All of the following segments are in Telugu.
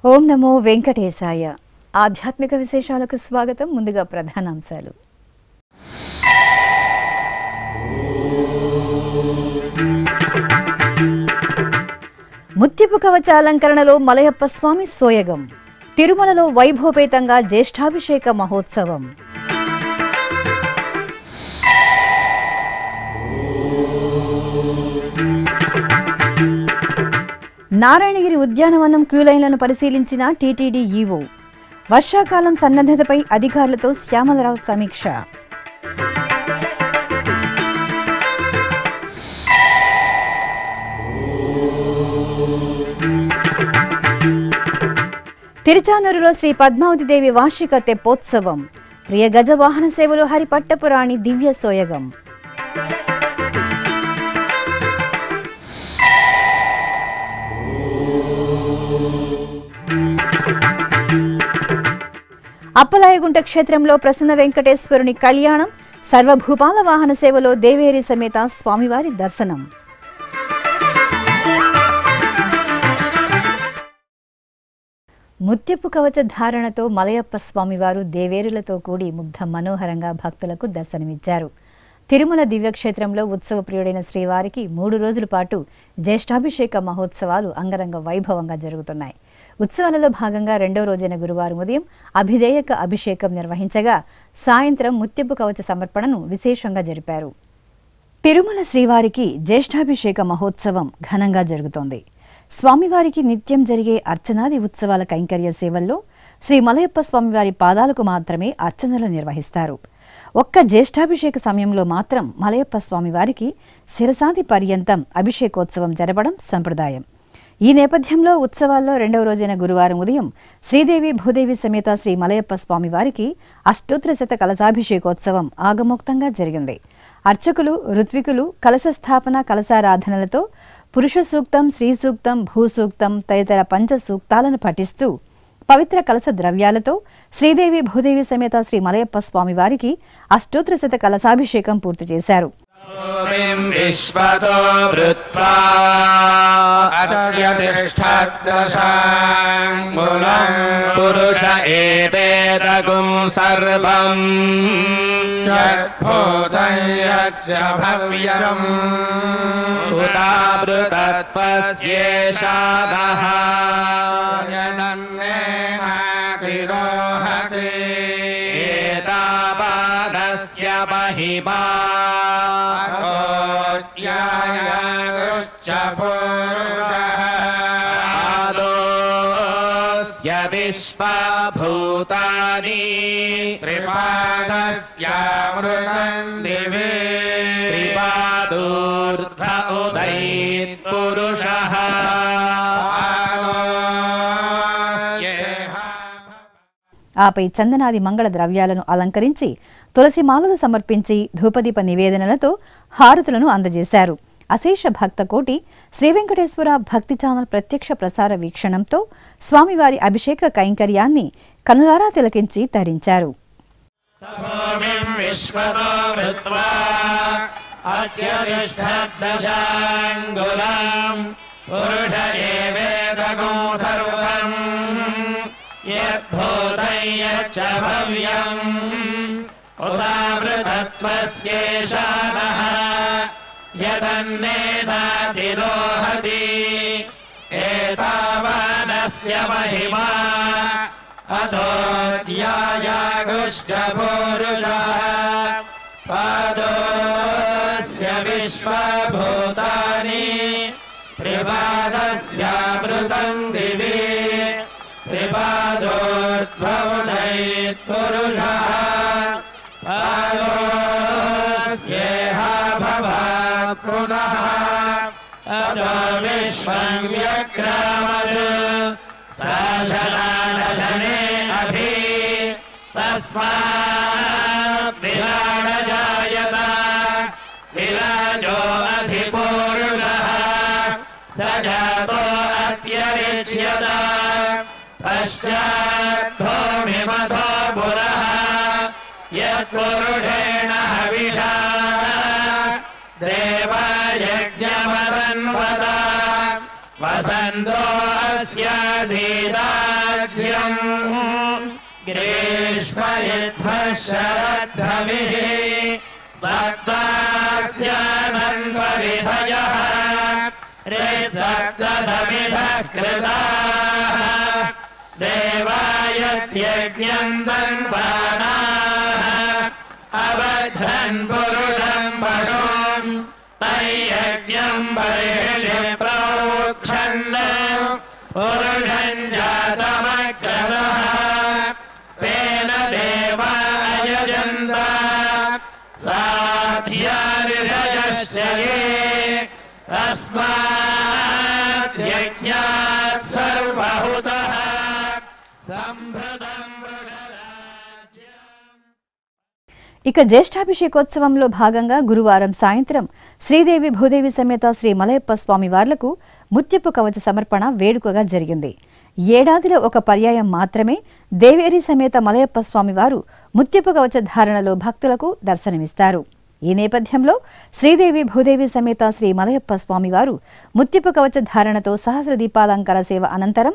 ఓం నమో వెంకటేశాయ. ఆధ్యాత్మిక విశేషాలకు స్వాగతం. ముందుగా ప్రధానాంశాలు. ముత్యపు కవచ అలంకరణలో మలయప్ప స్వామి సోయగం. తిరుమలలో వైభవపేతంగా జ్యేష్ఠాభిషేక మహోత్సవం. నారాయణగిరి ఉద్యానవనం క్యూలైన్లను పరిశీలించిన టీటీడీ ఈవో. వర్షాకాలం సన్నద్ధతపై అధికారులతో శ్యామలరావు సమీక్ష. తిరుచానూరులో శ్రీ పద్మావతిదేవి వార్షిక తెప్పోత్సవం. ప్రియ గజ వాహన సేవలు హరిపట్టపురాణి దివ్య సోయగం. అప్పలాయగుంట క్షేత్రంలో ప్రసన్న వెంకటేశ్వరుని కళ్యాణం. సర్వభూపాల వాహన సేవలో దేవేరి సమేత స్వామివారి దర్శనం. ముత్యపు కవచ ధారణతో మలయప్ప స్వామివారు దేవేరులతో కూడి ముగ్ధ మనోహరంగా భక్తులకు దర్శనమిచ్చారు. తిరుమల దివ్యక్షేత్రంలో ఉత్సవ ప్రియుడైన శ్రీవారికి 3 రోజుల పాటు జ్యేష్ఠాభిషేక మహోత్సవాలు అంగరంగ వైభవంగా జరుగుతున్నాయి. ఉత్సవాలలో భాగంగా 2వ రోజైన గురువారం ఉదయం అభిధేయక అభిషేకం నిర్వహించగా సాయంత్రం ముత్యపు కవచ సమర్పణను విశేషంగా జరిపారు. తిరుమల శ్రీవారికి జ్యేష్ఠాభిషేక మహోత్సవం ఘనంగా జరుగుతోంది. స్వామివారికి నిత్యం జరిగే అర్చనాది ఉత్సవాల కైంకర్య సేవల్లో శ్రీ మలయప్ప స్వామివారి పాదాలకు మాత్రమే అర్చనలు నిర్వహిస్తారు. ఒక్క జ్యేష్ఠాభిషేక సమయంలో మాత్రం మలయప్ప స్వామివారికి శిరసాది పర్యంతం అభిషేకోత్సవం జరపడం సంప్రదాయం. ఈ నేపథ్యంలో ఉత్సవాల్లో 2వ రోజైన గురువారం ఉదయం శ్రీదేవి భూదేవి సమేత శ్రీ మలయప్ప స్వామివారికి అష్టోత్తర కలశాభిషేకోత్సవం ఆగమోక్తంగా జరిగింది. అర్చకులు, ఋత్వికులు కలశ స్థాపన, కలశారాధనలతో పురుష సూక్తం, శ్రీ సూక్తం, భూసూక్తం తదితర పంచ సూక్తాలను పఠిస్తూ పవిత్ర కలశ ద్రవ్యాలతో శ్రీదేవి భూదేవి సమేత శ్రీ మలయప్ప స్వామివారికి అష్టోత్తర కలశాభిషేకం పూర్తి చేశారు. విశ్వతో వృత్వా అతయతిష్ఠద్దశాంగుళం పురుష ఏతేతగుం సర్వం యద్భూతం యచ్చ భవ్యం ఉదావృతత్వస్యేషాదః యదన్నేనాతిరోహతి ఏతావాదస్య మహిమా విశ్వభూతాని త్రిపాదస్యామృతం దివే త్రిపాదూర్ధ్వ ఉదయత్ పురుషః. ఆపై చందనాది మంగళ ద్రవ్యాలను అలంకరించి తులసి మాలలు సమర్పించి ధూపదీప నివేదనలతో హారతులను అందజేశారు. అశేష భక్త కోటి శ్రీ వెంకటేశ్వర భక్తి ఛానల్ ప్రత్యక్ష ప్రసార వీక్షణంతో స్వామివారి అభిషేక కైంకర్యాన్ని కనులారా తిలకించి తరించారు. యదన్నేనాతిరోహతి ఏతావాదస్య మహిమా అతోజ్యాయాగుశ్చ పురుషః పాదోస్య విశ్వభూతాని త్రిపాదస్యామృతం దివి త్రిపాదోర్ధ్వ ఉదయత్ పురుషః పాదోస్యేహ భవాత్ పునః అతో విశ్వం వ్యక్రామత్ శాసనానశనే అభి తస్మాత్ విరాజాయత విరాజో అధిపూరుషః प्रत्यरिच्यत पश्चात् भूमिमथो पुरः यत्पुरुषेण हविषा देवयज्ञमतन्वत वसन्तो अस्यासीदाज्यम् ग्रीष्मयध्वः शरद्धविः सप्तास्यासन्वविधयः ऋसप्तसमिधः कृताः देवायत्यज्ञम् तन्वानाः अवध्वन् पुरुषम् पशुम् तयज्ञम् बर्हिषि प्रोक्षन् पुरुषम् जातमग्रवः तेन देवा अयजन्त साध्यानिषयश्च ये तस्मात् यज्ञात् सर्वहुतः संभृतम् ఇక జ్యేష్ఠాభిషేకోత్సవంలో భాగంగా గురువారం సాయంత్రం శ్రీదేవి భూదేవి సమేత శ్రీ మలయప్ప స్వామి వార్లకు ముత్యపు కవచ సమర్పణ వేడుకగా జరిగింది. ఏడాదిలో ఒక పర్యాయం మాత్రమే దేవేరి సమేత మలయప్ప స్వామివారు ముత్యపు కవచ ధారణలో భక్తులకు దర్శనమిస్తారు. ఈ నేపథ్యంలో శ్రీదేవి భూదేవి సమేత శ్రీ మలయప్ప స్వామివారు ముత్యపు కవచ ధారణతో సహస్ర దీపాలంకార సేవ అనంతరం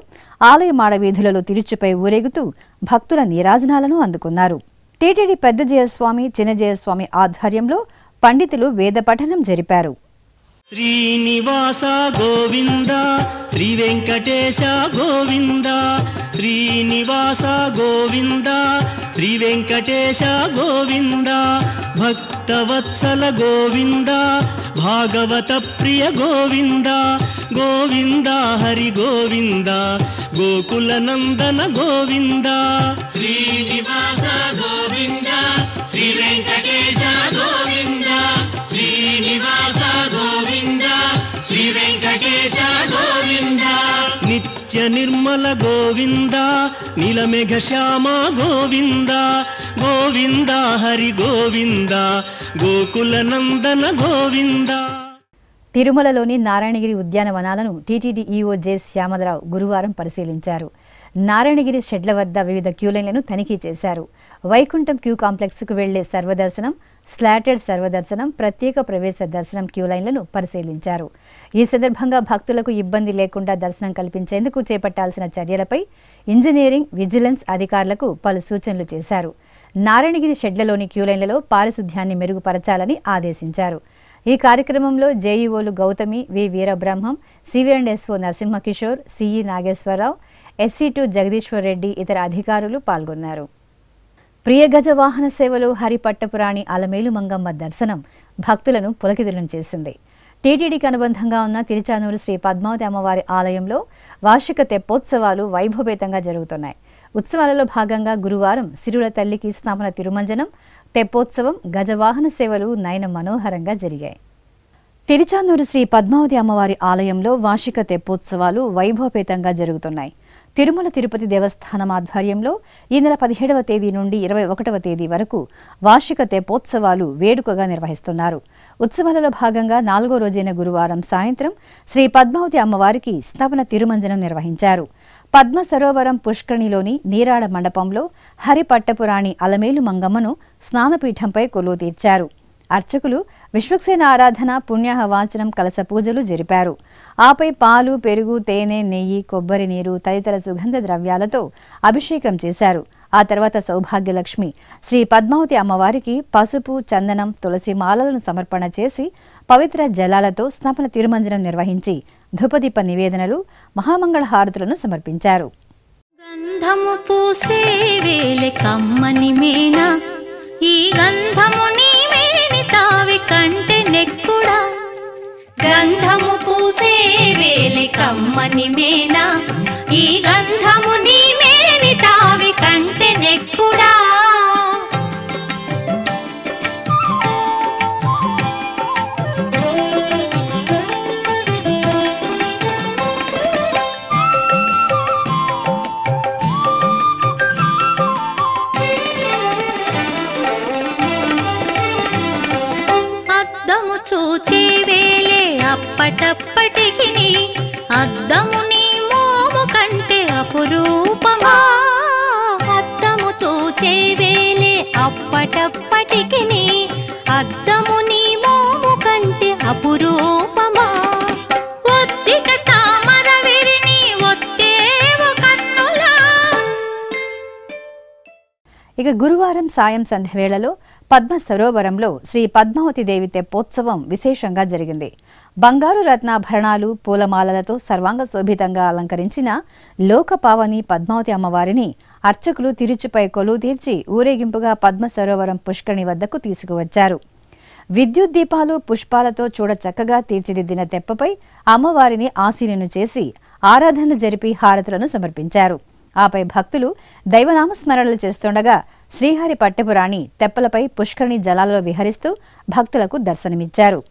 ఆలయ మాడవీధులలో తిరుచుపై ఊరేగుతూ భక్తుల నీరాజనాలను అందుకున్నారు. టీటీడీ పెద్ద జయస్వామి చిన్న జయస్వామి ఆధ్వర్యంలో పండితులు వేద పఠనం జరిపారు. శ్రీనివాస గోవింద శ్రీ వెంకటేశ గోవింద శ్రీనివాస గోవింద శ్రీ వెంకటేశ గోవింద భక్తవత్సల గోవింద భాగవత ప్రియ గోవింద గోవింద హరి గోవింద గోకుల నందన గోవింద శ్రీనివాస గోవింద శ్రీ వెంకటేశ గోవింద శ్రీనివాస గోవింద శ్రీ వెంకటేశ గోవింద నిత్య నిర్మల గోవింద నీలమేఘ శ్యామ గోవింద గోవింద హరి గోవింద గోకుల నందన గోవింద. తిరుమలలోని నారాయణగిరి ఉద్యానవనాలను టీటీడీ ఈవో జె శ్యామలరావు గురువారం పరిశీలించారు. నారాయణగిరి షెడ్ల వద్ద వివిధ క్యూలైన్లను తనిఖీ చేశారు. వైకుంఠం క్యూ కాంప్లెక్స్కు వెళ్లే సర్వదర్శనం, స్లాటెడ్ సర్వదర్శనం, ప్రత్యేక ప్రవేశ దర్శనం క్యూలైన్లను పరిశీలించారు. ఈ సందర్భంగా భక్తులకు ఇబ్బంది లేకుండా దర్శనం కల్పించేందుకు చేపట్టాల్సిన చర్యలపై ఇంజనీరింగ్, విజిలెన్స్ అధికారులకు పలు సూచనలు చేశారు. నారాయణగిరి షెడ్లలోని క్యూలైన్లలో పారిశుధ్యాన్ని మెరుగుపరచాలని ఆదేశించారు. ఈ కార్యక్రమంలో జేఈఓలు Gautami, V Veerabrahmam, CV and SO Narasimha Kishore, CE Nageswara Rao, SC2 Jagadeeshwar Reddy, ఇతర అధికారులు పాల్గొన్నారు. ప్రియ గజ వాహన సేవలో హరిపట్టపురాణి అలమేలు మంగమ్మ దర్శనం భక్తులను పులకితులను చేసింది. టీటీడీకి అనుబంధంగా ఉన్న తిరుచానూరు శ్రీ పద్మావతి అమ్మవారి ఆలయంలో వార్షిక తెప్పోత్సవాలు వైభవపేతంగా జరుగుతున్నాయి. ఉత్సవాలలో భాగంగా గురువారం సిరుల తల్లికి స్నాపన తిరుమంజనం, తెప్పోత్సవం, గజవాహన సేవలు నయన మనోహరంగా జరిగాయి. తిరుచానూరు శ్రీ పద్మావతి అమ్మవారి ఆలయంలో వార్షిక తెప్పోత్సవాలు వైభవపేతంగా జరుగుతున్నాయి. తిరుమల తిరుపతి దేవస్థానం ఆధ్వర్యంలో ఈ నెల 17వ తేదీ నుండి 21వ తేదీ వరకు వార్షిక తెప్పోత్సవాలు వేడుకగా నిర్వహిస్తున్నారు. ఉత్సవాలలో భాగంగా 4వ రోజైన గురువారం సాయంత్రం శ్రీ పద్మావతి అమ్మవారికి స్థాపన తిరుమంజనం నిర్వహించారు. పద్మ సరోవరం పుష్కరిణిలోని నీరాడ మండపంలో హరిపట్టపురాణి అలమేలు మంగమ్మను స్నానపీఠంపై కొలువు తీర్చారు. అర్చకులు విశ్వక్సేన ఆరాధన, పుణ్యాహ వాచనం, కలశ పూజలు జరిపారు. ఆపై పాలు, పెరుగు, తేనె, నెయ్యి, కొబ్బరి నీరు తదితర సుగంధ ద్రవ్యాలతో అభిషేకం చేశారు. ఆ తర్వాత సౌభాగ్యలక్ష్మి శ్రీ పద్మావతి అమ్మవారికి పసుపు, చందనం, తులసి మాలలను సమర్పణ చేసి పవిత్ర జలాలతో స్నాపన తిరుమంజనం నిర్వహించి ధూపదీప నివేదనలు, మహామంగళ హారతులను సమర్పించారు. గంధము పూసే వేళ కమ్మని మేనా, ఈ గంధము నీ మేని తావి కంటే నెక్కుడా. గంధము పూసే వేళ కమ్మని మేనా, ఈ గంధము నీ మేని తావి కంటే నెక్కుడా. చూచే వేలే అప్పటప్పటికి అద్దము నీ ఇక గురువారం సాయం సంధ్య వేళలో పద్మ సరోవరంలో శ్రీ పద్మావతి దేవి తెప్పోత్సవం విశేషంగా జరిగింది. బంగారు రత్నాభరణాలు పూలమాలలతో సర్వాంగ శోభితంగా అలంకరించిన లోకపావని పద్మావతి అమ్మవారిని అర్చకులు తిరుచుపై కొలువు తీర్చి ఊరేగింపుగా పద్మ సరోవరం పుష్కరిణి వద్దకు తీసుకువచ్చారు. విద్యుత్ దీపాలు పుష్పాలతో చూడ చక్కగా తీర్చిదిద్దిన తెప్పపై అమ్మవారిని ఆసీనును చేసి ఆరాధనలు జరిపి హారతులను సమర్పించారు. ఆపై భక్తులు దైవనామస్మరణలు చేస్తుండగా శ్రీహరి పట్టపురాణి తెప్పలపై పుష్కరిణి జలాలలో విహరిస్తూ భక్తులకు దర్శనమిచ్చారు.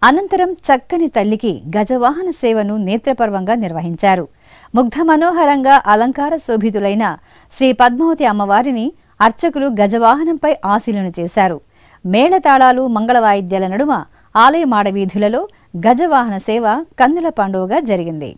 అనంతరం చక్కని తల్లికి గజవాహన సేవను నేత్రపర్వంగా నిర్వహించారు. ముగ్ధ మనోహరంగా అలంకార శోభితులైన శ్రీ పద్మావతి అమ్మవారిని అర్చకులు గజవాహనంపై ఆశీలను చేశారు. మేళతాళాలు మంగళవాయిద్యాల నడుమ ఆలయ మాడవీధులలో గజవాహన సేవ కన్నుల పండుగగా జరిగింది.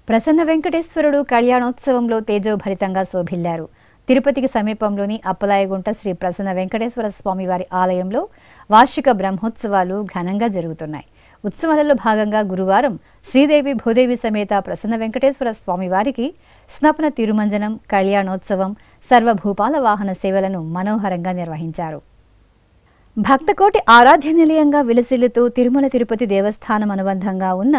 ప్రసన్న వెంకటేశ్వరుడు కళ్యాణోత్సవంలో తేజోభరితంగా శోభిల్లారు. తిరుపతికి సమీపంలోని అప్పలాయగుంట శ్రీ ప్రసన్న వెంకటేశ్వర స్వామివారి ఆలయంలో వార్షిక బ్రహ్మోత్సవాలు ఘనంగా జరుగుతున్నాయి. ఉత్సవాలలో భాగంగా గురువారం శ్రీదేవి భూదేవి సమేత ప్రసన్న వెంకటేశ్వర స్వామివారికి స్నపన తిరుమంజనం, కళ్యాణోత్సవం, సర్వభూపాల వాహన సేవలను మనోహరంగా నిర్వహించారు. భక్తకోటి ఆరాధ్య నిలయంగా విలసిల్లుతూ తిరుమల తిరుపతి దేవస్థానం అనుబంధంగా ఉన్న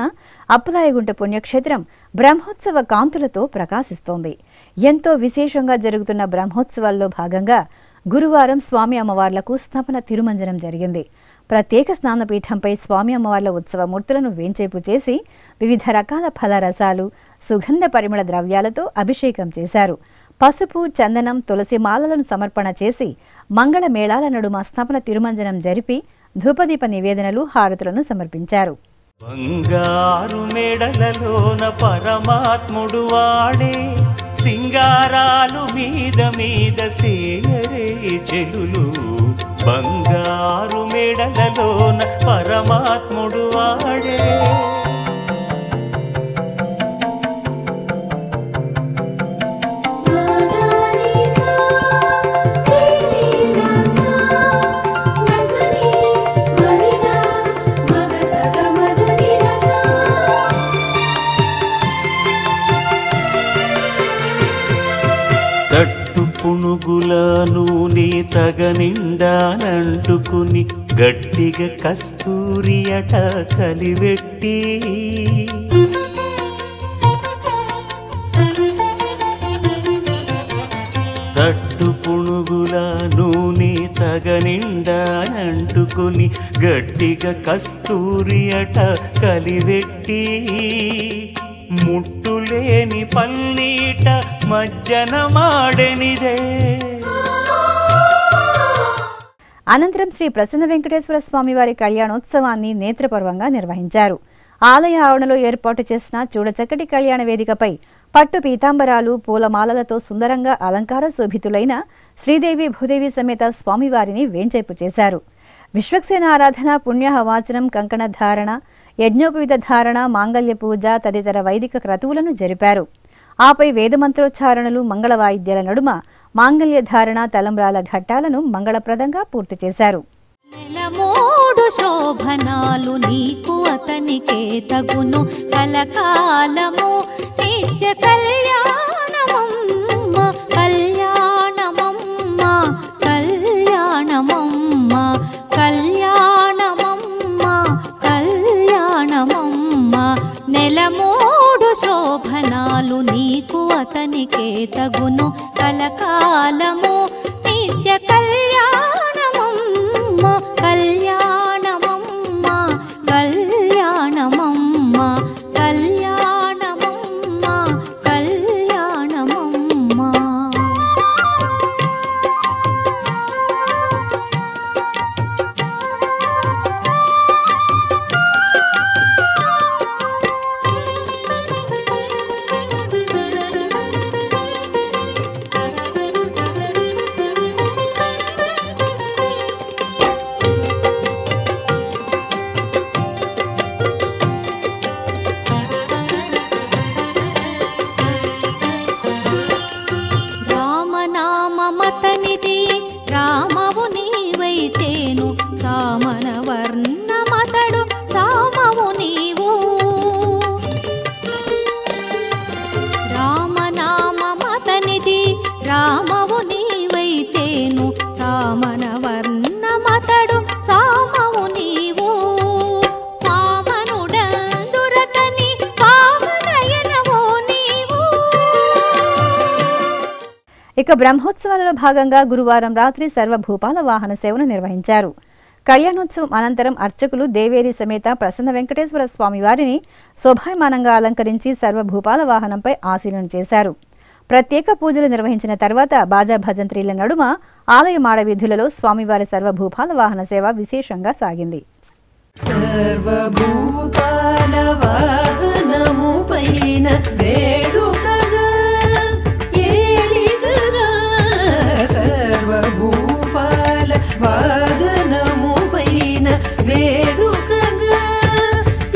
అప్పలాయగుంట పుణ్యక్షేత్రం బ్రహ్మోత్సవ కాంతులతో ప్రకాశిస్తోంది. ఎంతో విశేషంగా జరుగుతున్న బ్రహ్మోత్సవాల్లో భాగంగా గురువారం స్వామి అమ్మవార్లకు స్నపన తిరుమంజనం జరిగింది. ప్రత్యేక స్నానపీఠంపై స్వామి అమ్మవార్ల ఉత్సవమూర్తులను వేంచేపు చేసి వివిధ రకాల ఫలరసాలు, సుగంధ పరిమళ ద్రవ్యాలతో అభిషేకం చేశారు. పసుపు, చందనం, తులసి మాలలను సమర్పణ చేసి మంగళ మేళాల నడుమ స్నపన తిరుమంజనం జరిపి ధూపదీప నివేదనలు, హారతులను సమర్పించారు. బంగారు మెడలలోన పరమాత్ముడు వాడే సింగారాలు మీద మీద సేయరే చెలులు బంగారు మెడలలోన పరమాత్ముడు వాడే పునుగుల నూనె తగనిండానంటుకుని గట్టిగా కస్తూరి అట కలివెట్టి తట్టు పునుగుల నూనె తగనిండానంటుకుని గట్టిగా కస్తూరి అట కలివెట్టి ముట్టులేని పల్లీట మజ్జన మాడెనిదే. అనంతరం శ్రీ ప్రసన్న వెంకటేశ్వర స్వామి వారి కళ్యాణోత్సవాన్ని నేత్రపర్వంగా నిర్వహించారు. ఆలయ ఆవరణలో ఏర్పాటు చేసిన చూడచక్కటి కళ్యాణ వేదికపై పట్టు పీతాంబరాలు పూలమాలలతో సుందరంగా అలంకార శోభితులైన శ్రీదేవి భూదేవి సమేత స్వామివారిని వేంచేపు చేశారు. విశ్వక్సేన ఆరాధన, పుణ్యహవాచనం, కంకణ ధారణ, యజ్ఞోపవిత ధారణ, మాంగళ్య పూజ తదితర వైదిక క్రతువులను జరిపారు. ఆపై వేదమంత్రోచ్చారణలు, మంగళ వాయిద్యాల నడుమ మాంగళ్య ధారణ, తలంబ్రాల ఘట్టాలను మంగళప్రదంగా పూర్తి చేశారు. నెలమూడు శోభనాలు నీకు అతనికే తగును కలకాలము నిత్య కళ్యాణమమ్మ కళ్యాణమమ్మ కళ్యాణమమ్మ కళ్యాణమమ్మ కళ్యాణమమ్మ నెలమూడు శోభనాలు నీకు అతనికే తగును కలకాలము నిత్య కళ్యాణమమ్మ కళ్యాణమమ్మ కళ్యాణమమ్మ కళ్యాణమమ్మ కళ్యాణమమ్మ. రామనామమతనిది రామవు నీవైతేను సామన వర్ణమతడు సామవు నీవు. రామనామమతనిది రామవు నీవైతేను సామన వర్ణమతడు సామవు నీవు. పామనుడందురతని పామనయనవో నీవు. ఇక బ్రహ్మోత్సవాలలో భాగంగా గురువారం రాత్రి సర్వభూపాల వాహన సేవను నిర్వహించారు. కళ్యాణోత్సవం అనంతరం అర్చకులు దేవేరి సమేత ప్రసన్న వెంకటేశ్వర స్వామి వారిని శోభాయమానంగా అలంకరించి సర్వభూపాల వాహనంపై ఆశీలన చేశారు. ప్రత్యేక పూజలు నిర్వహించిన తర్వాత బాజా భజంత్రీల నడుమ ఆలయ మాడవీధులలో స్వామివారి సర్వభూపాల వాహన సేవ విశేషంగా సాగింది. సర్వభూపాల వాహనము పైన వేడుకగా ఏలికగా సర్వభూపాల వాహనము పైన వేడుకగా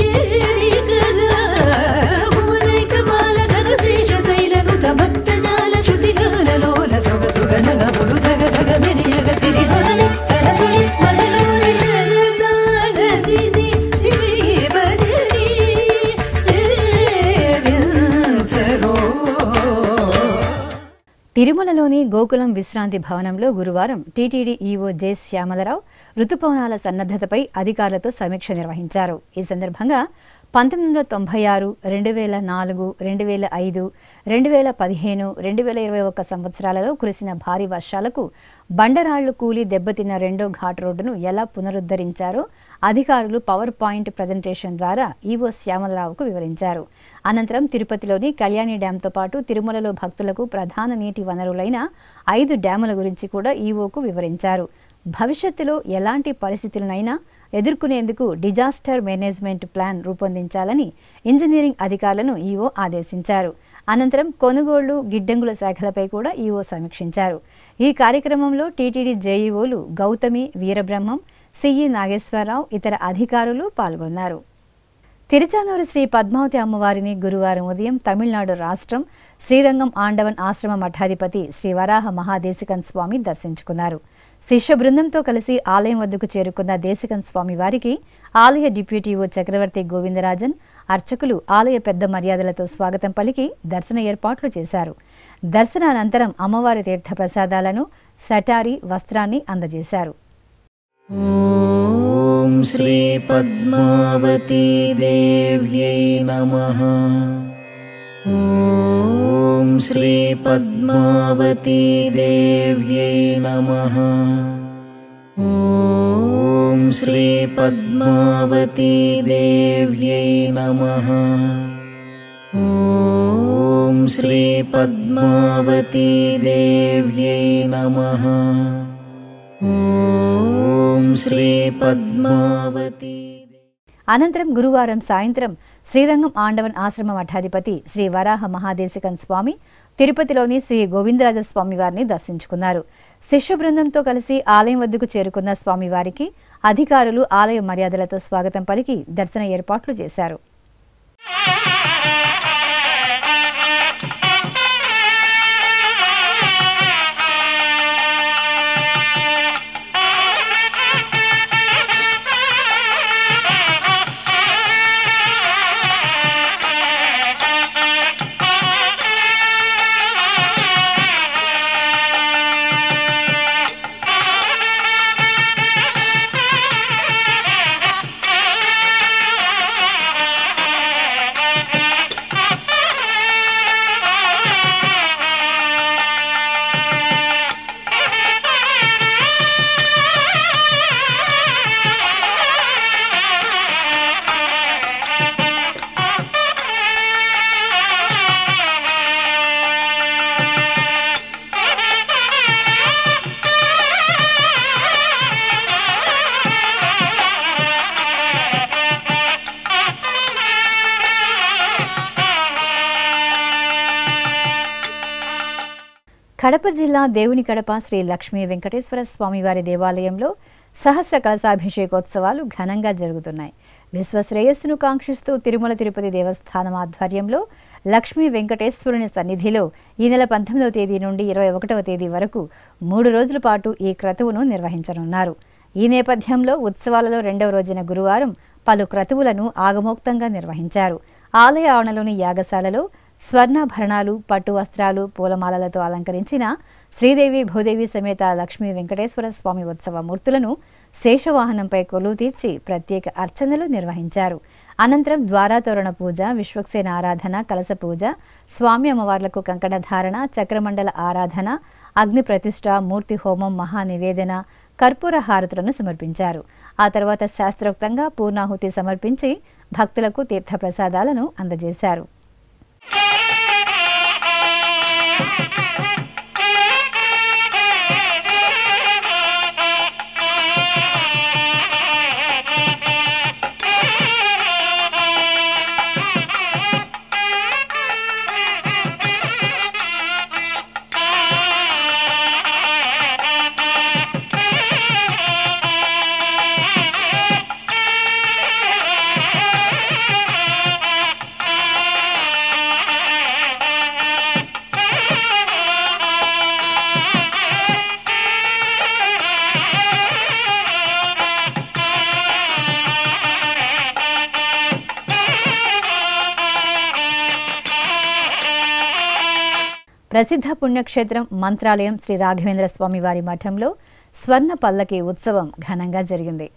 ఏలికగా భువనైక బాలగణ శేష శైలనుత భక్తజాల శృతిగానలోల సొగ సుగనగ పుడు ధగ ధగ మెరియగ సిరిధొనలి సరస్వతి మలలోని శరణాగతిని బదిరి సేవించరో. తిరుమలలోని గోకులం విశ్రాంతి భవనంలో గురువారం టీటీడీ ఈవో జె శ్యామలరావు ఋతుపవనాల సన్నద్ధతపై అధికారులతో సమీక్ష నిర్వహించారు. ఈ సందర్భంగా 1996, 2004, 2005, 2015, 2021 సంవత్సరాలలో కురిసిన భారీ వర్షాలకు బండరాళ్లు కూలి దెబ్బతిన్న రెండో ఘాట్ రోడ్డును ఎలా పునరుద్ధరించారో అధికారులు పవర్ పాయింట్ ప్రజెంటేషన్ ద్వారా ఈవో శ్యామలరావుకు వివరించారు. అనంతరం తిరుపతిలోని కళ్యాణి డ్యాంతో పాటు తిరుమలలో భక్తులకు ప్రధాన నీటి వనరులైన 5 డ్యాముల గురించి కూడా ఈవోకు వివరించారు. భవిష్యత్తులో ఎలాంటి పరిస్థితులనైనా ఎదుర్కొనేందుకు డిజాస్టర్ మేనేజ్మెంట్ ప్లాన్ రూపొందించాలని ఇంజనీరింగ్ అధికారులను ఈవో ఆదేశించారు. అనంతరం కొనుగోళ్లు గిడ్డంగుల శాఖలపై కూడా ఈవో సమీక్షించారు. ఈ కార్యక్రమంలో టీటీడీ జేఈఓలు గౌతమి, వీరబ్రహ్మం, సిఈ నాగేశ్వరరావు, ఇతర అధికారులు పాల్గొన్నారు. తిరుచానూరు శ్రీ పద్మావతి అమ్మవారిని గురువారం ఉదయం తమిళనాడు రాష్ట్రం శ్రీరంగం ఆండవన్ ఆశ్రమ మఠాధిపతి శ్రీ వరాహ మహాదేశికన్ స్వామి దర్శించుకున్నారు. శిష్య బృందంతో కలిసి ఆలయం వద్దకు చేరుకున్న దేశికన్ స్వామి వారికి ఆలయ డిప్యూటీఓ చక్రవర్తి గోవిందరాజన్, అర్చకులు ఆలయ పెద్ద మర్యాదలతో స్వాగతం పలికి దర్శన ఏర్పాట్లు చేశారు. దర్శనానంతరం అమ్మవారి తీర్థ ప్రసాదాలను, సటారి, వస్త్రాన్ని అందజేశారు. ఓం శ్రీ పద్మావతీ దేవ్యై నమః. ఓం శ్రీ పద్మావతీ దేవ్యై నమః. ఓం శ్రీ పద్మావతీ దేవ్యై నమః. ఓం శ్రీ పద్మావతీ దేవ్యై నమః. ఓం శ్రీ పద్మావతీ. అనంతరం గురువారం సాయంత్రం శ్రీరంగం ఆండవన్ ఆశ్రమ మఠాధిపతి శ్రీ వరాహ మహాదేశికన్ స్వామి తిరుపతిలోని శ్రీ గోవిందరాజ స్వామి వారిని దర్శించుకున్నారు. శిష్య బృందంతో కలిసి ఆలయం వద్దకు చేరుకున్న స్వామివారికి అధికారులు ఆలయ మర్యాదలతో స్వాగతం పలికి దర్శన ఏర్పాట్లు చేశారు. కడప జిల్లా దేవుని కడప శ్రీ లక్ష్మీ వెంకటేశ్వర స్వామివారి దేవాలయంలో సహస్ర కలశాభిషేకోత్సవాలు ఘనంగా జరుగుతున్నాయి. విశ్వశ్రేయస్సును కాంక్షిస్తూ తిరుమల తిరుపతి దేవస్థానం ఆధ్వర్యంలో లక్ష్మీ వెంకటేశ్వరుని సన్నిధిలో ఈ నెల 19వ తేదీ నుండి 21వ తేదీ వరకు 3 రోజుల పాటు ఈ క్రతువును నిర్వహించనున్నారు. ఈ నేపథ్యంలో ఉత్సవాలలో 2వ రోజున గురువారం పలు క్రతువులను ఆగమోక్తంగా నిర్వహించారు. ఆలయ ఆవరణలోని యాగశాలలో స్వర్ణాభరణాలు, పట్టు వస్త్రాలు, పూలమాలలతో అలంకరించిన శ్రీదేవి భూదేవి సమేత లక్ష్మీ వెంకటేశ్వర స్వామి ఉత్సవ మూర్తులను శేషవాహనంపై కొలువు తీర్చి ప్రత్యేక అర్చనలు నిర్వహించారు. అనంతరం ద్వారాతోరణ పూజ, విశ్వక్సేన ఆరాధన, కలశ పూజ, స్వామి అమ్మవార్లకు కంకణ ధారణ, చక్రమండల ఆరాధన, అగ్ని ప్రతిష్ఠ, మూర్తి హోమం, మహానివేదన, కర్పూర హారతులను సమర్పించారు. ఆ తర్వాత శాస్త్రోక్తంగా పూర్ణాహుతి సమర్పించి భక్తులకు తీర్థప్రసాదాలను అందజేశారు. ప్రసిద్ధ పుణ్యక్షేత్రం మంత్రాలయం శ్రీ రాఘవేంద్ర స్వామి వారి మఠంలో స్వర్ణ పల్లకి ఉత్సవం ఘనంగా జరిగింది.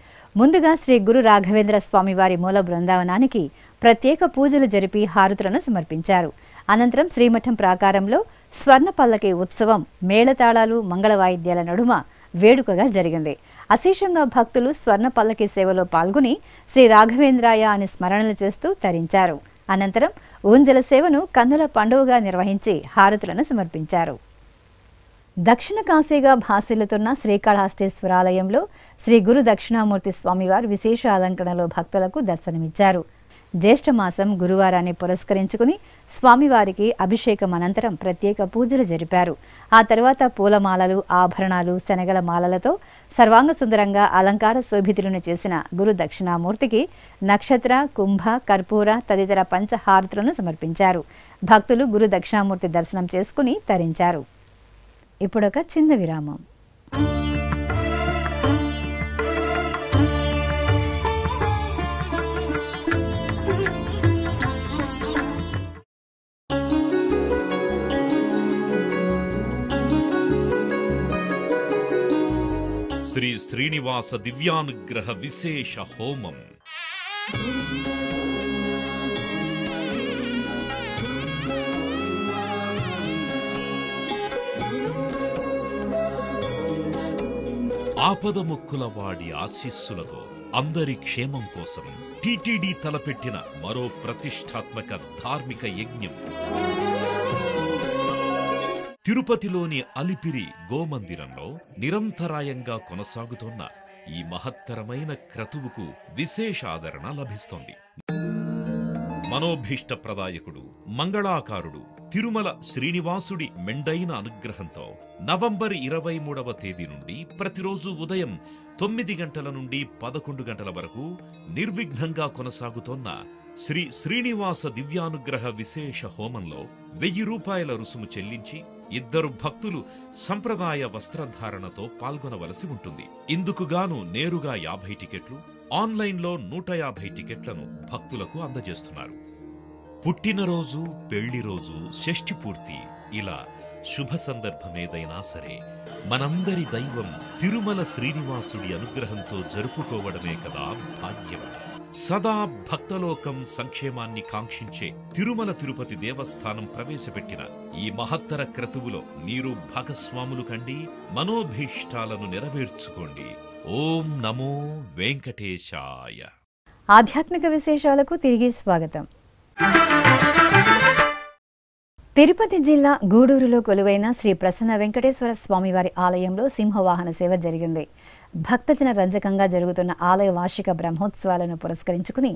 ముందుగా శ్రీ గురు రాఘవేంద్ర స్వామి వారి మూల బృందావనానికి ప్రత్యేక పూజలు జరిపి హారతులను సమర్పించారు. అనంతరం శ్రీమఠం ప్రాకారంలో స్వర్ణ పల్లకి ఉత్సవం మేళతాళాలు, మంగళ వాయిద్యాల నడుమ వేడుకగా జరిగింది. అశేషంగా భక్తులు స్వర్ణ పల్లకి సేవలో పాల్గొని శ్రీ రాఘవేంద్రాయ అని స్మరణలు చేస్తూ తరించారు. అనంతరం ఊంజల సేవను కన్నుల పండుగగా నిర్వహించి హారతులను సమర్పించారు. దక్షిణ కాశీగా భాసిల్లుతున్న శ్రీకాళహస్తీశ్వరాలయంలో శ్రీ గురు దక్షిణామూర్తి స్వామివారు విశేష అలంకరణలో భక్తులకు దర్శనమిచ్చారు. జ్యేష్ఠమాసం గురువారాన్ని పురస్కరించుకుని స్వామివారికి అభిషేకం అనంతరం ప్రత్యేక పూజలు జరిపారు. ఆ తర్వాత పూలమాలలు, ఆభరణాలు, శనగల మాలలతో సర్వాంగ సుందరంగా అలంకార శోభితులను చేసిన గురు దక్షిణామూర్తికి నక్షత్ర, కుంభ, కర్పూర తదితర పంచహారతులను సమర్పించారు. భక్తులు గురు దక్షిణామూర్తి దర్శనం చేసుకుని తరించారు. ఇప్పుడొక చిన్న విరామం. శ్రీ శ్రీనివాస దివ్యానుగ్రహ విశేష హోమం. ఆపదముక్కుల వాడి ఆశీస్సులతో అందరి క్షేమం కోసం టీటీడీ తలపెట్టిన మరో ప్రతిష్టాత్మక ధార్మిక యజ్ఞం. తిరుపతిలోని అలిపిరి గోమందిరంలో నిరంతరాయంగా కొనసాగుతోన్న ఈ మహత్తరమైన క్రతువుకు విశేష ఆదరణ లభిస్తోంది. మనోభీష్టప్రదాయకుడు, మంగళాకారుడు తిరుమల శ్రీనివాసుడి మెండైన అనుగ్రహంతో నవంబర్ 23వ తేదీ నుండి ప్రతిరోజు ఉదయం 9 గంటల నుండి 11 గంటల వరకు నిర్విఘ్నంగా కొనసాగుతోన్న శ్రీ శ్రీనివాస దివ్యానుగ్రహ విశేష హోమంలో 1000 రూపాయల రుసుము చెల్లించి 2 భక్తులు సంప్రదాయ వస్త్రధారణతో పాల్గొనవలసి ఉంటుంది. ఇందుకుగాను నేరుగా 50 టికెట్లు, ఆన్లైన్లో 150 టికెట్లను భక్తులకు అందజేస్తున్నారు. పుట్టినరోజు, పెళ్లి రోజు, షష్ఠి పూర్తి ఇలా శుభ సందర్భమేదైనా సరే మనందరి దైవం తిరుమల శ్రీనివాసుడి అనుగ్రహంతో జరుపుకోవడమే కదా భాగ్యం. సదా భక్తలోకం సంక్షేమాన్ని కాంక్షించే తిరుమల తిరుపతి దేవస్థానం ప్రవేశపెట్టిన ఈ మహత్తర క్రతువులో మీరు భాగస్వాములు కండి, మనోభీష్టాలను నెరవేర్చుకోండి. ఓం నమో వెంకటేశాయ. ఆధ్యాత్మిక విశేషాలకు తిరిగి స్వాగతం. తిరుపతి జిల్లా గూడూరులో కొలువైన శ్రీ ప్రసన్న వెంకటేశ్వర స్వామివారి ఆలయంలో సింహవాహన సేవ జరిగింది. భక్తజన రంజకంగా జరుగుతున్న ఆలయ వార్షిక బ్రహ్మోత్సవాలను పురస్కరించుకుని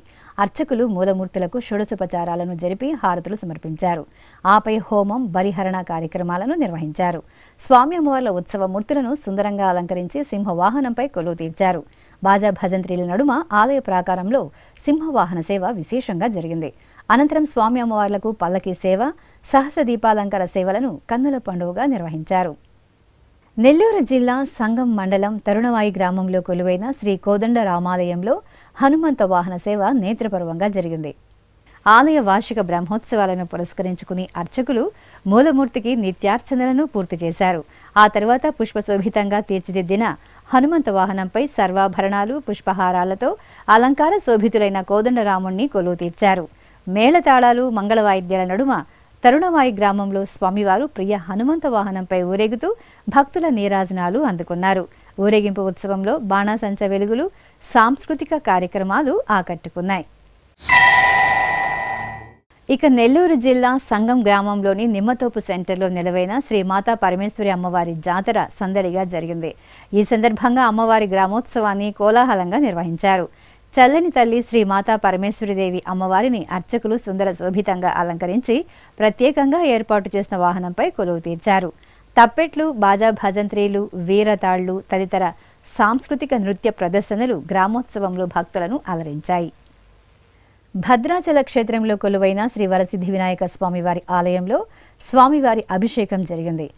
అర్చకులు మూలమూర్తులకు షోడశోపచారాలను జరిపి హారతులు సమర్పించారు. ఆపై హోమం, బలిహరణ కార్యక్రమాలను నిర్వహించారు. స్వామి అమ్మవార్ల ఉత్సవ మూర్తులను సుందరంగా అలంకరించి సింహవాహనంపై కొలువు తీర్చారు. బాజా భజంత్రీల నడుమ ఆలయ ప్రాకారంలో సింహవాహన సేవ విశేషంగా జరిగింది. అనంతరం స్వామి అమ్మవార్లకు పల్లకీ సేవ, సహస్ర దీపాలంకార సేవలను కన్నుల పండుగగా నిర్వహించారు. నెల్లూరు జిల్లా సంగం మండలం తరుణవాయి గ్రామంలో కొలువైన శ్రీ కోదండ రామాలయంలో హనుమంత వాహన సేవ నేత్రపర్వంగా జరిగింది. ఆలయ వార్షిక బ్రహ్మోత్సవాలను పురస్కరించుకుని అర్చకులు మూలమూర్తికి నిత్యార్చనలను పూర్తి చేశారు. ఆ తర్వాత పుష్పశోభితంగా తీర్చిదిద్దిన హనుమంత వాహనంపై సర్వాభరణాలు, పుష్పహారాలతో అలంకార శోభితులైన కోదండరాముణ్ణి కొలువు తీర్చారు. మేళతాళాలు, మంగళ వాయిద్యాల నడుమ తరుణవాయి గ్రామంలో స్వామివారు ప్రియ హనుమంత వాహనంపై ఊరేగుతూ భక్తుల నీరాజనాలు అందుకున్నారు. ఊరేగింపు ఉత్సవంలో బాణాసంచ వెలుగులు, సాంస్కృతిక కార్యక్రమాలు ఆకట్టుకున్నాయి. ఇక నెల్లూరు జిల్లా సంగం గ్రామంలోని నిమ్మతోపు సెంటర్లో నిలవైన శ్రీ మాతా పరమేశ్వరి అమ్మవారి జాతర సందడిగా జరిగింది. ఈ సందర్భంగా అమ్మవారి గ్రామోత్సవాన్ని కోలాహలంగా నిర్వహించారు. చల్లని తల్లి శ్రీ మాతా పరమేశ్వరిదేవి అమ్మవారిని అర్చకులు సుందర శోభితంగా అలంకరించి ప్రత్యేకంగా ఏర్పాటు చేసిన వాహనంపై కొలువు తీర్చారు. తప్పెట్లు, బాజా భజంత్రీలు, వీరతాళ్లు తదితర సాంస్కృతిక నృత్య ప్రదర్శనలు గ్రామోత్సవంలో భక్తులను అలరించాయి. భద్రాచల క్షేత్రంలో కొలువైన శ్రీ వరసిద్ధి వినాయక స్వామివారి ఆలయంలో స్వామివారి అభిషేకం జరిగింది.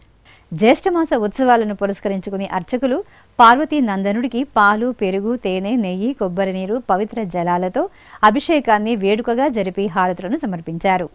జ్యేష్ఠమాస ఉత్సవాలను పురస్కరించుకుని అర్చకులు పార్వతీ నందనుడికి పాలు, పెరుగు, తేనె, నెయ్యి, కొబ్బరి నీరు, పవిత్ర జలాలతో అభిషేకాన్ని వేడుకగా జరిపి హారతులను సమర్పించారు.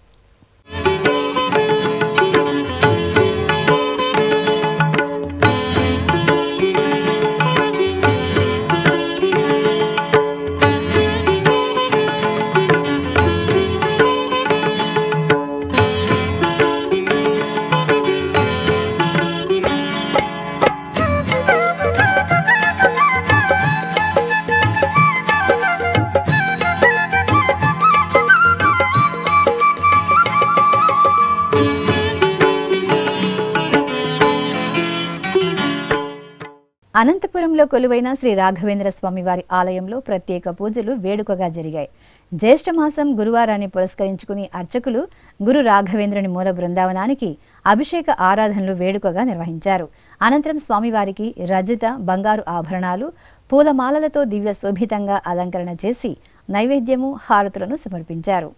అనంతపురంలో కొలువైన శ్రీ రాఘవేంద్ర స్వామివారి ఆలయంలో ప్రత్యేక పూజలు వేడుకగా జరిగాయి. జ్యేష్ఠమాసం గురువారాన్ని పురస్కరించుకుని అర్చకులు గురు రాఘవేంద్రుని మూల బృందావనానికి అభిషేక ఆరాధనలు వేడుకగా నిర్వహించారు. అనంతరం స్వామివారికి రజిత బంగారు ఆభరణాలు పూలమాలలతో దివ్య శోభితంగా అలంకరణ చేసి నైవేద్యము హారతులను సమర్పించారు.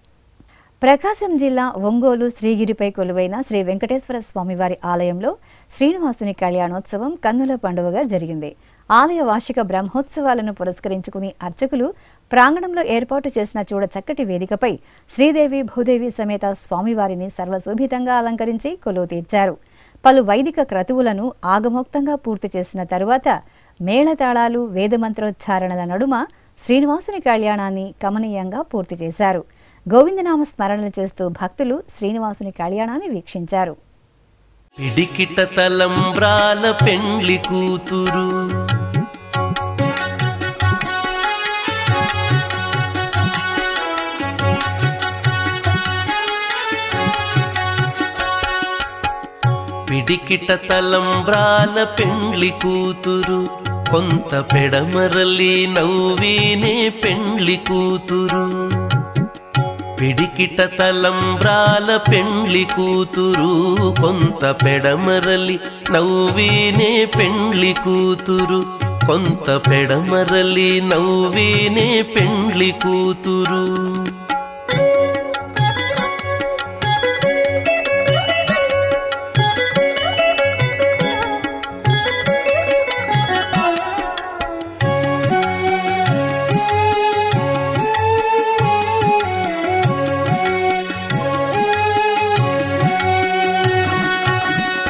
ప్రకాశం జిల్లా ఒంగోలు శ్రీగిరిపై కొలువైన శ్రీ వెంకటేశ్వర స్వామివారి ఆలయంలో శ్రీనివాసుని కళ్యాణోత్సవం కన్నుల పండుగగా జరిగింది. ఆలయ వార్షిక బ్రహ్మోత్సవాలను పురస్కరించుకుని అర్చకులు ప్రాంగణంలో ఏర్పాటు చేసిన చూడ చక్కటి వేదికపై శ్రీదేవి భూదేవి సమేత స్వామివారిని సర్వశోభితంగా అలంకరించి కొలువు తీర్చారు. పలు వైదిక క్రతువులను ఆగమోక్తంగా పూర్తి చేసిన తరువాత మేళతాళాలు వేదమంత్రోచ్చారణల నడుమ శ్రీనివాసుని కళ్యాణాన్ని కమనీయంగా పూర్తి చేశారు. గోవిందనామ స్మరణలు చేస్తూ భక్తులు శ్రీనివాసుని కళ్యాణాన్ని వీక్షించారు. పిడికిట తలంబ్రాల పెండ్లి కూతురు పిడికిట తలంబ్రాల పెండ్లి కూతురు కొంత పెడమరలి నవ్వీనే పెండ్లి కూతురు. పిడికిట తలంబ్రాల పెండ్లి కూతురు కొంత పెడమరలి నవ్వీనే పెండ్లి కూతురు. కొంత పెడమరలి నవ్వీనే పెండ్లి కూతురు.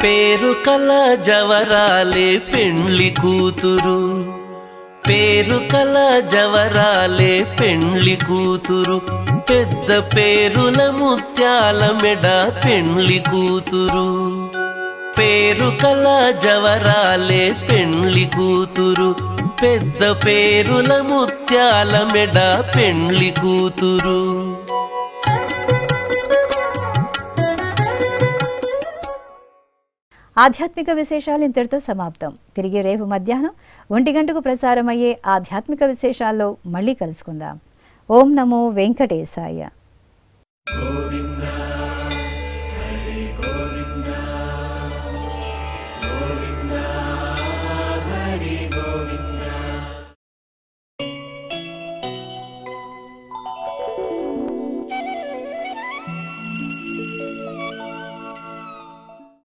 పేరు కల జవరాలే పెండ్లి కూతురు. పేరు కల జవరాలే పెండ్లి కూతురు. పెద్ద పేరుల ముత్యాల మెడ పెండ్లి కూతురు. పేరు కల జవరాలే పెండ్లి కూతురు. పెద్ద పేరుల ముత్యాల మెడ పెండ్లి కూతురు. ఆధ్యాత్మిక విశేషాలు ఇంతటితో సమాప్తం. తిరిగి రేపు మధ్యాహ్నం 1 గంటకు ప్రసారమయ్యే ఆధ్యాత్మిక విశేషాల్లో మళ్ళీ కలుసుకుందాం. ఓం నమో వెంకటేశాయ. గోవింద హరి గోవింద.